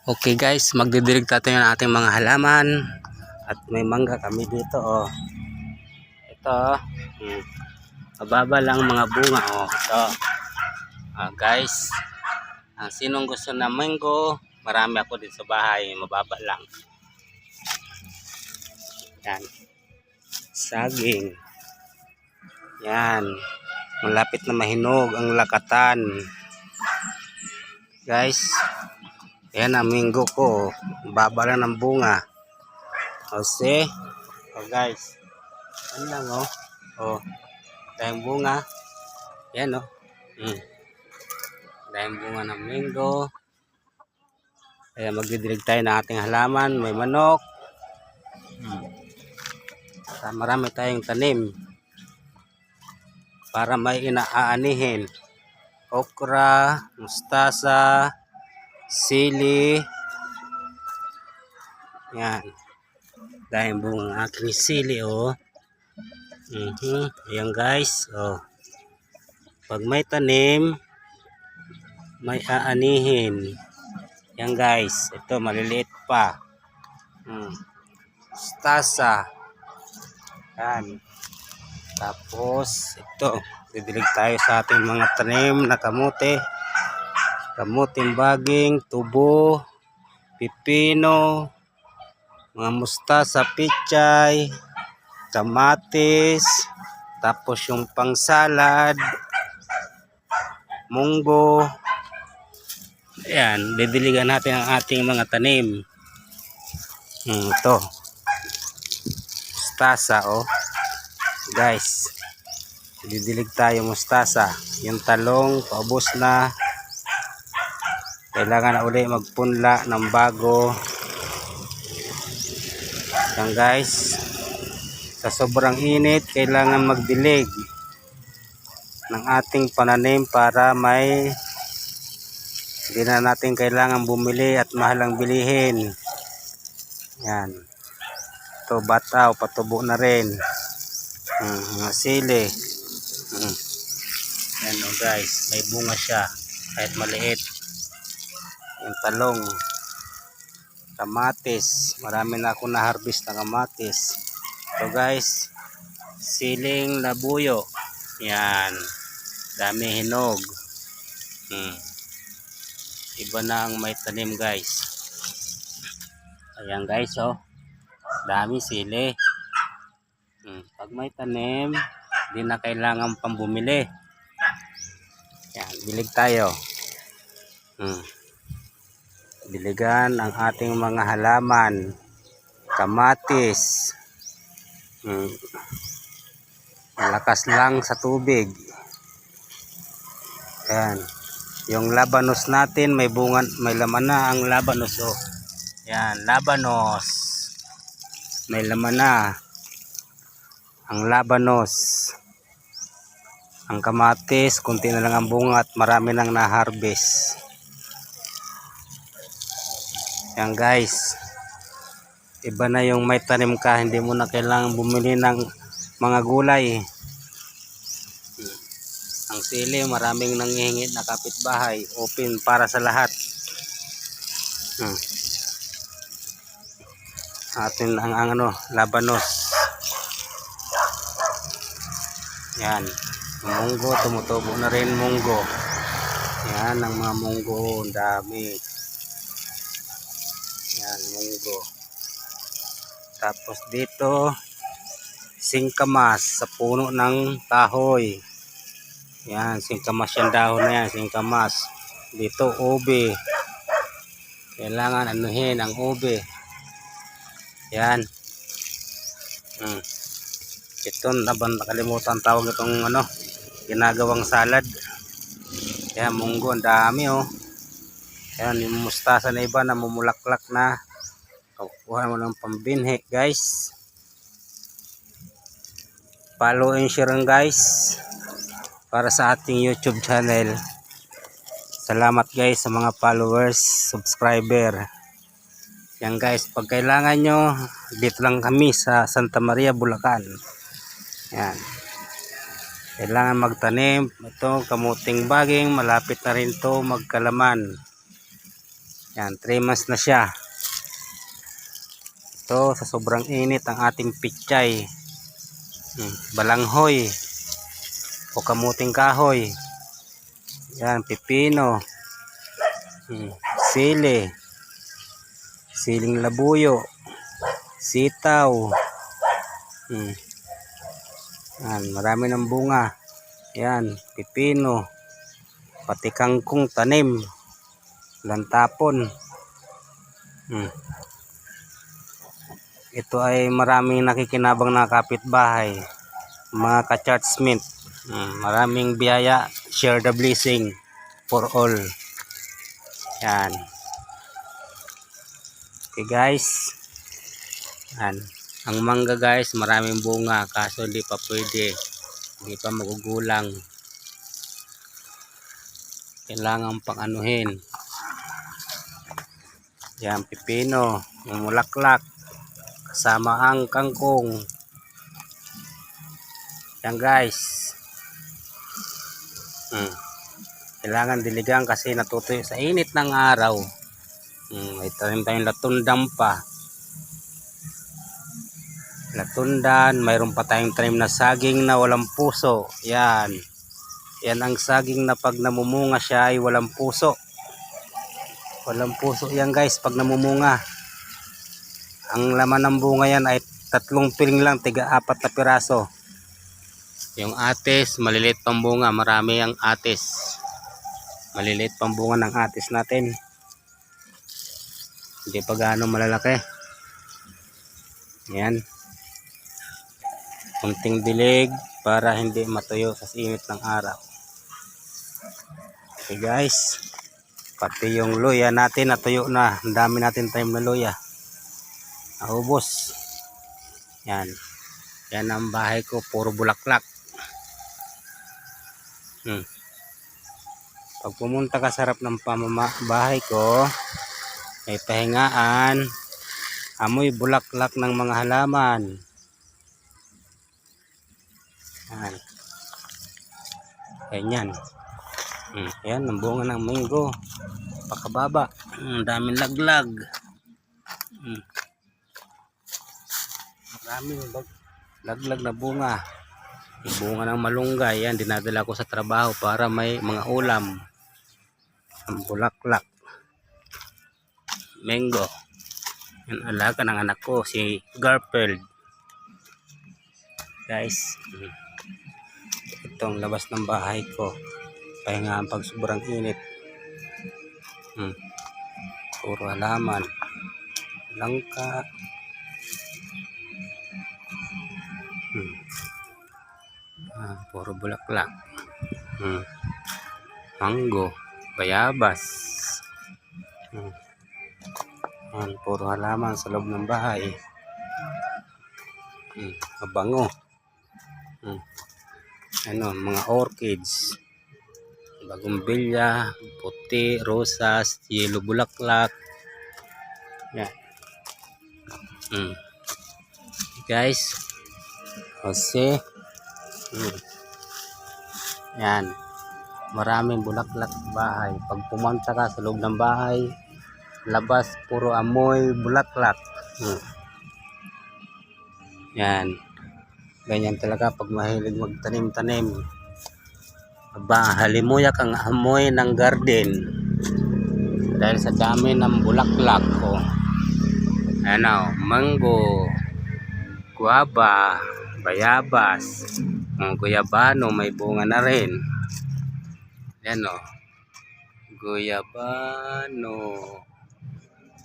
Okay guys, magdidilig tayo ng ating mga halaman. At may mangga kami dito oh. Ito mababa lang mga bunga oh. Ito guys, sinong gusto ng mango, marami ako dito sa bahay, mababa lang. Yan, saging. Yan, malapit na mahinog ang lakatan guys. Yan ang mango ko, baba lang ng bunga. O see, guys, ano lang dahil bunga. Yan dahil bunga ng mango. Kaya magdidilig tayo ng ating halaman. May manok, marami tayong tanim para may inaanihin. Okra, mustasa, sili. Yan, dahil bunga aking sili Ayan guys pag may tanim may aanihin. Yan guys, ito maliliit pa. Mustasa. Yan, tapos ito didilig tayo sa ating mga tanim na kamote, kamuting baging, tubo, pipino, mga mustasa, pichay, kamatis, tapos yung pang salad, munggo. Ayan, didiligan natin ang ating mga tanim. Ito mustasa guys, didilig tayo mustasa. Yung talong paubos na, kailangan na uli magpunla ng bago. Yan guys, sa sobrang init kailangan magdilig ng ating pananim para may hindi na natin kailangan bumili at mahalang bilihin. Yan, ito bataw, patubo na rin. Mga sili. Yan guys, may bunga siya kahit maliit. Yung talong, kamatis, marami na ako na-harvest na kamatis. Ito guys, siling labuyo. Yan, dami hinog. Iba na ang may tanim guys. Ayan guys dami sili. Pag may tanim, di na kailangan pang bumili. Yan, bilig tayo. Diligan ang ating mga halaman. Kamatis, malakas lang sa tubig. Yan, yung labanos natin may bunga, may laman na ang labanos Yan, labanos, may laman na ang labanos. Ang kamatis, kunti na lang ang bunga at marami nang na-harvest. Yan guys, iba na yung may tanim ka, hindi mo na kailangan bumili ng mga gulay. Ang sili, maraming nanghihingi na kapitbahay, open para sa lahat. Atin ang labanos. Yan, munggo, tumutubo na rin munggo. Yan ang mga munggo, ang dami. Yan, munggo. Tapos dito, singkamas sa puno ng kahoy. Yan, singkamas yung dahon na yan, singkamas. Dito, ube. Kailangan anuhin ang ube. Yan. Ito, nakalimutan tawag itong ginagawang salad. Yan, munggo, ang dami Yan, yung mustasa na iba na mumulaklak na. Kukuha mo ng pambinhi guys. Follow and share guys para sa ating YouTube channel. Salamat guys sa mga followers, subscriber. Yan guys, pag kailangan nyo, dito lang kami sa Santa Maria, Bulacan. Yan, kailangan magtanim. Ito, kamuting baging, malapit na rin to magkalaman. Yan, 3 months na siya. Ito, sa sobrang init ang ating pichay. Balanghoy o kamuting kahoy. Yan, pipino. Sili. Siling labuyo. Sitaw. Yan, marami ng bunga. Yan, pipino. Pati kangkong tanim. Lantapon. Ito ay maraming nakikinabang na kapitbahay, mga ka-churchmate. Maraming biyaya, share the blessing for all. Yan. Okay guys. Yan. Ang mangga guys, maraming bunga kaso hindi pa pwede. Hindi pa magugulang. Kailangan pang anuhin. Yan, pipino, mulaklak, kasama ang kangkong. Yan guys. Kailangan diligan kasi natutuyo sa init ng araw. May tanim tayong latundan pa. Latundan, mayroon pa tayong tanim na saging na walang puso. Yan. Yan ang saging na pag namumunga siya ay walang puso. Walang puso yan guys pag namumunga. Ang laman ng bunga yan ay 3 piling lang, tiga 4 na piraso. Yung atis, maliliit pang bunga, marami ang atis. Maliliit pang bunga ng atis natin. Hindi pa gaano malalaki. Yan. Kunting dilig para hindi matuyo sa init ng araw. Okay guys. Pati yung luya natin natuyo na. Ang dami natin time na luya. Naubos. Yan. Yan ang bahay ko. Puro bulaklak. Pag pumunta ka sa harap ng bahay ko, may pahingaan. Amoy bulaklak ng mga halaman. Yan. Ganyan. Yan ang bunga ng mango. Pakababa. Daming laglag. Maraming laglag na bunga. Yung bunga ng malunggay. Yan, dinadala ko sa trabaho para may mga ulam. Ang bulaklak. Mango. Yan, alaga ng anak ko, si Garfield. Guys. Itong labas ng bahay ko. Pahingaan pag sobrang init. Puro halaman. Langka. Puro bulaklak. Mango. Bayabas. Puro halaman sa loob ng bahay. Mabango. Mga orchids. Bagumbilya, puti, rosas, yellow bulaklak. Yan. Guys. Kasi yan. Maraming bulaklak sa bahay. Pag pumunta ka sa loob ng bahay, labas puro amoy bulaklak. Yan. Ganyan talaga pag mahilig magtanim-tanim. Halimuyak ang amoy ng garden dahil sa dami ng bulaklak ko. Mango, guava, bayabas, guyabano, may bunga na rin. Yan guyabano,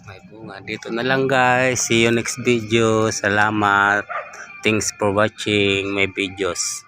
may bunga. Dito na lang guys. See you next video. Salamat. Thanks for watching my videos.